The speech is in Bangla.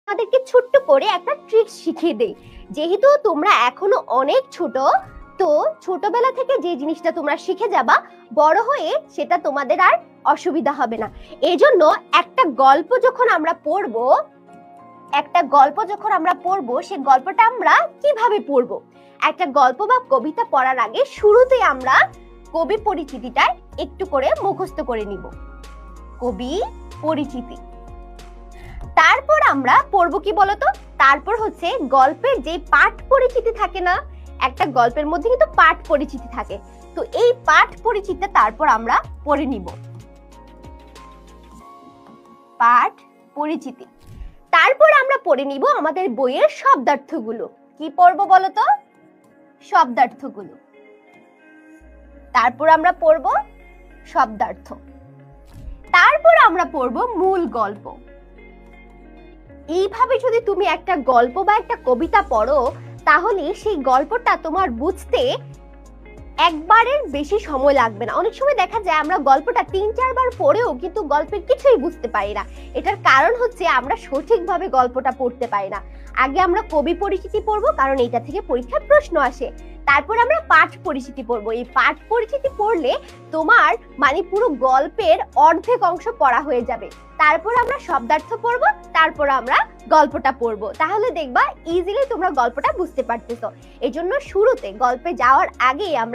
তোমাদেরকে ছোট্ট করে একটা ট্রিক্স শিখিয়ে দেই। যেহেতু তোমরা এখনো অনেক ছোট, তো ছোটবেলা থেকে যে জিনিসটা তোমরা শিখে যাবা, বড় হয়ে সেটা তোমাদের আর অসুবিধা হবে না। এজন্য একটা গল্প যখন আমরা পড়বো, সেই গল্পটা আমরা কিভাবে পড়বো? একটা গল্প বা কবিতা পড়ার আগে শুরুতে আমরা কবি পরিচিতিটা একটু করে মুখস্থ করে নিব। কবি পরিচিতি। তারপর আমরা পড়বো কি বলতো? তারপর হচ্ছে গল্পের যে পাঠ পরিচিতি থাকে না, একটা গল্পের মধ্যে কিন্তু পাঠ পরিচিতি থাকে, তো এই পাঠ পরিচিতিটা তারপর আমরা পড়ে নিব। পাঠ পরিচিতি। তারপর আমরা পড়ে নিব আমাদের বইয়ের শব্দার্থগুলো। কি পড়বো বলতো? শব্দার্থগুলো। তারপর আমরা পড়বো শব্দার্থ। তারপর আমরা পড়বো মূল গল্প। এইভাবে যদি তুমি একটা গল্প বা একটা কবিতা পড়ো, তাহলে সেই গল্পটা তোমার বুঝতে একবারের বেশি সময় লাগবে না। অনেক সময় দেখা যায় আমরা গল্পটা ৩-৪ বার পড়েও কিন্তু গল্পের কিছুই বুঝতে পারি না। এটার কারণ হচ্ছে আমরা সঠিকভাবে গল্পটা পড়তে পারি না। আগে আমরা কবি পরিচিতি পড়বো, কারণ এইটা থেকে পরীক্ষায় প্রশ্ন আসে। তারপর আমরা পাঠ পরিচিতি পড়বো। এই পাঠ পরিচিতি পড়লে তোমার মানে পুরো গল্পের অর্ধেক অংশ পড়া হয়ে যাবে। তারপর আমরা শব্দার্থ পড়বো, তারপর আমরা গল্পটা পড়বো। তাহলে দেখবা ইজিলি তোমরা গল্পটা বুঝতে পারতেছো। এজন্য শুরুতে গল্পে যাওয়ার আগেই আমরা